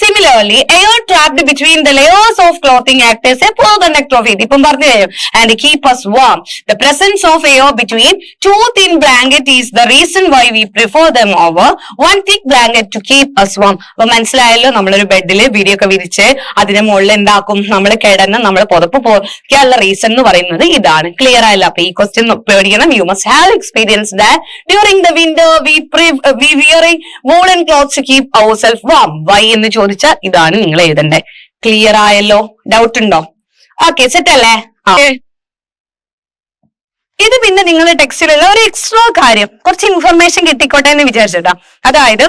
Similarly air trapped between the layers of clothing act as a poor conductor of heat. ഇപ്പം പറഞ്ഞു തരും. And keep us warm. The presence of air between two thin blankets is the reason why we prefer them over one thick blanket to keep us warm. അപ്പൊ മനസ്സിലായല്ലോ, നമ്മളൊരു ബെഡില് വിരിയൊക്കെ വിരിച്ച് അതിന്റെ മുകളിൽ എന്താക്കും, നമ്മൾ കിടന്ന് നമ്മൾ പുതപ്പ് പോകാനുള്ള റീസൺ എന്ന് പറയുന്നത് ഇതാണ്. ക്ലിയർ ആയല്ലോ? അപ്പൊ ഈ ക്വസ്റ്റ്യൻ പേടിക്കണം. U must have experience that during the winter we wearing woolen clothes to keep ourselves warm. Why എന്ന് ചോദിച്ചാൽ ഇതാണ് നിങ്ങൾ എഴുതണ്ടേ. ക്ലിയർ ആയല്ലോ? ഡൗട്ട് ഉണ്ടോ? ഓക്കെ, സെറ്റ് അല്ലേ? ഇത് പിന്നെ നിങ്ങളുടെ ടെക്സ്റ്റിലുള്ള ഒരു എക്സ്ട്രാ കാര്യം, കുറച്ച് ഇൻഫർമേഷൻ കിട്ടിക്കോട്ടെ എന്ന് വിചാരിച്ചിട്ടാ. അതായത്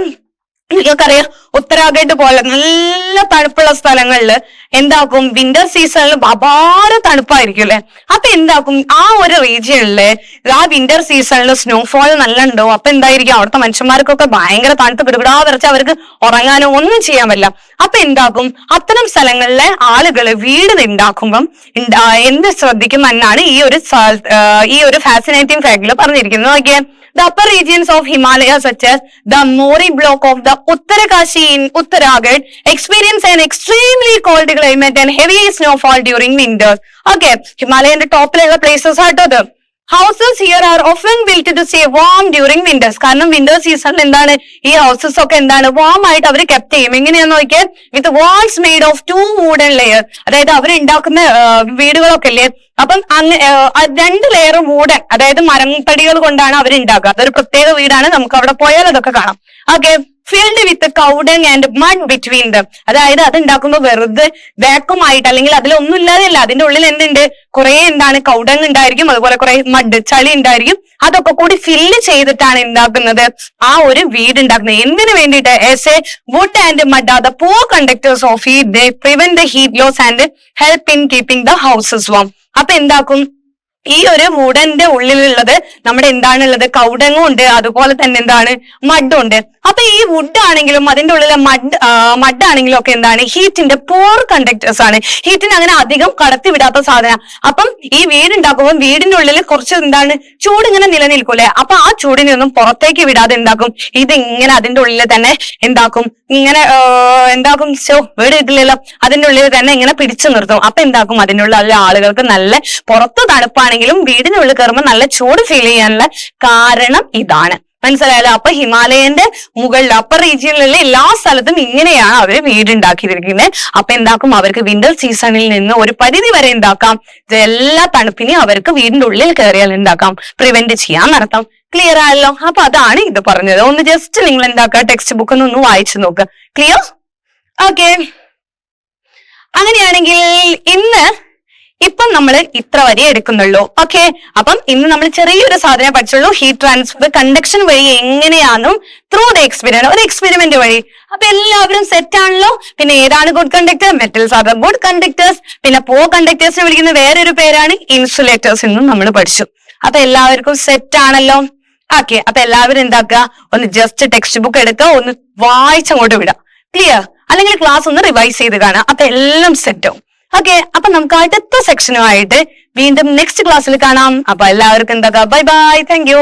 നിങ്ങൾക്കറിയാം, ഉത്തരാഖണ്ഡ് പോലെ നല്ല തണുപ്പുള്ള സ്ഥലങ്ങളില് എന്താക്കും, വിന്റർ സീസണിൽ അപാര തണുപ്പായിരിക്കും അല്ലെ. അപ്പൊ എന്താക്കും, ആ ഒരു റീജിയനില് ആ വിന്റർ സീസണിൽ സ്നോഫോൾ നല്ല ഉണ്ടോ. അപ്പൊ എന്തായിരിക്കും, അവിടുത്തെ മനുഷ്യന്മാർക്കൊക്കെ ഭയങ്കര തണുപ്പ് കിടക്കിടാ വരച്ച് അവർക്ക് ഉറങ്ങാനോ ഒന്നും ചെയ്യാൻ പറ്റില്ല. അപ്പൊ എന്താക്കും, അത്തരം സ്ഥലങ്ങളിലെ ആളുകള് വീട് ഉണ്ടാക്കുമ്പം എന്ത് ശ്രദ്ധിക്കും എന്നാണ് ഈ ഒരു ഫാസിനേറ്റിംഗ് ഫാക്ടിൽ പറഞ്ഞിരിക്കുന്നത്. നോക്കിയേ, the upper regions of Himalayas such as the Mori block of the Uttarakashi in Uttarakhand experience an extremely cold climate and heavy snowfall during winters. Okay, Himalayan ടോപ്പിലുള്ള പ്ലേസസ് ആട്ടോ അത്. Houses here are often built to stay warm during winters. കാരണം വിന്റർ സീസണിൽ എന്താണ്, ഈ ഹൗസസ് ഒക്കെ എന്താണ്, വാം ആയിട്ട് അവർ കെപ്റ്റ് ചെയ്യും. എങ്ങനെയാന്ന് നോക്കിയാൽ, with walls made of 2 wooden layer. അതായത് അവർ ഉണ്ടാക്കുന്ന വീടുകളൊക്കെ ഇല്ലേ, അപ്പം 2 ലെയർ വൂഡൻ, അതായത് മരത്തടികൾ കൊണ്ടാണ് അവർ ഉണ്ടാക്കുക. അതൊരു പ്രത്യേക വീടാണ്, നമുക്ക് അവിടെ പോയാൽ അതൊക്കെ കാണാം. Okay, filled with cow dung and mud between them. അതായത് അത് ഉണ്ടാക്കുമ്പോൾ വെറുതെ വാക്വം ആയിട്ട് അല്ലെങ്കിൽ അതിലൊന്നും ഇല്ലാതെയല്ല, അതിന്റെ ഉള്ളിൽ എന്തുണ്ട്, കുറെ എന്താണ് കൗഡങ് ഉണ്ടായിരിക്കും, അതുപോലെ കുറെ മഡ് ചളി ഉണ്ടായിരിക്കും. അതൊക്കെ കൂടി ഫില്ല് ചെയ്തിട്ടാണ് ഉണ്ടാക്കുന്നത് ആ ഒരു വീട് ഉണ്ടാക്കുന്നത്. എന്തിനു വേണ്ടിയിട്ട്? As a wood and mud are the poor conductors of heat. They prevent the heat loss and help in keeping the houses warm. അപ്പൊ എന്താക്കും, ഈ ഒരു വുഡന്റെ ഉള്ളിലുള്ളത് നമ്മുടെ എന്താണുള്ളത്, കൗഡങ്ങും ഉണ്ട്, അതുപോലെ തന്നെ എന്താണ്, മഡും ഉണ്ട്. അപ്പൊ ഈ വുഡ് ആണെങ്കിലും അതിന്റെ ഉള്ളിലെ മഡ് ആണെങ്കിലും ഒക്കെ എന്താണ്, ഹീറ്റിന്റെ പോർ കണ്ടക്ടേഴ്സ് ആണ്. ഹീറ്റിന് അങ്ങനെ അധികം കടത്തി വിടാത്ത സാധനം. അപ്പം ഈ വീടുണ്ടാക്കുമ്പോൾ വീടിന്റെ ഉള്ളിൽ കുറച്ച് എന്താണ്, ചൂട് ഇങ്ങനെ നിലനിൽക്കൂലേ. അപ്പൊ ആ ചൂടിനെ ഒന്നും പുറത്തേക്ക് വിടാതെ എന്താക്കും, ഇത് ഇങ്ങനെ അതിന്റെ ഉള്ളിൽ തന്നെ എന്താക്കും, ഇങ്ങനെ എന്താക്കും, വീട് കിട്ടില്ലല്ലോ, അതിന്റെ ഉള്ളിൽ തന്നെ ഇങ്ങനെ പിടിച്ചു നിർത്തും. അപ്പൊ എന്താക്കും, അതിന്റെ ഉള്ളിൽ ആളുകൾക്ക് നല്ല പുറത്ത് തണുപ്പാണെങ്കിലും വീടിനുള്ളിൽ കയറുമ്പോൾ നല്ല ചൂട് ഫീൽ ചെയ്യാനുള്ള കാരണം ഇതാണ്. മനസ്സിലായല്ലോ? അപ്പൊ ഹിമാലയന്റെ മുകളിൽ അപ്പർ റീജിയനിലുള്ള എല്ലാ സ്ഥലത്തും ഇങ്ങനെയാണ് അവര് വീടുണ്ടാക്കിയിരിക്കുന്നത്. അപ്പൊ എന്താക്കും, അവർക്ക് വിന്റർ സീസണിൽ നിന്ന് ഒരു പരിധി വരെ എന്താക്കാം, എല്ലാ തണുപ്പിനെയും അവർക്ക് വീടിന്റെ ഉള്ളിൽ കയറിയാൽ എന്താക്കാം, പ്രിവെന്റ് ചെയ്യാൻ നടത്താം. ക്ലിയർ ആയല്ലോ? അപ്പൊ അതാണ് ഇത് പറഞ്ഞത്. ഒന്ന് ജസ്റ്റ് നിങ്ങൾ എന്താക്കുക, ടെക്സ്റ്റ് ബുക്ക് ഒന്ന് വായിച്ചു നോക്കുക. ക്ലിയർ? ഓക്കെ, അങ്ങനെയാണെങ്കിൽ ഇപ്പം നമ്മൾ ഇത്ര വരെ എടുക്കുന്നുള്ളൂ. ഓക്കെ, അപ്പം ഇന്ന് നമ്മൾ ചെറിയൊരു സാധനം പഠിച്ചുള്ളൂ, ഹീറ്റ് ട്രാൻസ്ഫർ കണ്ടക്ഷൻ വഴി എങ്ങനെയാണെന്നും ത്രൂ ദ എക്സ്പെരിമെന്റ്, ഒരു എക്സ്പെരിമെന്റ് വഴി. അപ്പൊ എല്ലാവരും സെറ്റ് ആണല്ലോ. പിന്നെ ഏതാണ് good conductor? Metals are the good conductors. പിന്നെ പോ കണ്ടക്ടേഴ്സിനെ വിളിക്കുന്ന വേറൊരു പേരാണ് ഇൻസുലേറ്റേഴ്സ് എന്നും നമ്മൾ പഠിച്ചു. അപ്പൊ എല്ലാവർക്കും സെറ്റ് ആണല്ലോ. ഓക്കെ, അപ്പൊ എല്ലാവരും എന്താക്കുക, ഒന്ന് ജസ്റ്റ് ടെക്സ്റ്റ് ബുക്ക് എടുക്കുക, ഒന്ന് വായിച്ചങ്ങോട്ട് വിടാം. ക്ലിയർ? അല്ലെങ്കിൽ ക്ലാസ് ഒന്ന് റിവൈസ് ചെയ്ത് കാണാം. അപ്പൊ എല്ലാം സെറ്റ് ആവും. ഓക്കെ, അപ്പൊ നമുക്ക് അടുത്ത സെക്ഷനുമായിട്ട് വീണ്ടും നെക്സ്റ്റ് ക്ലാസ്സിൽ കാണാം. അപ്പൊ എല്ലാവർക്കും എന്താ, ബൈ ബൈ, താങ്ക് യു.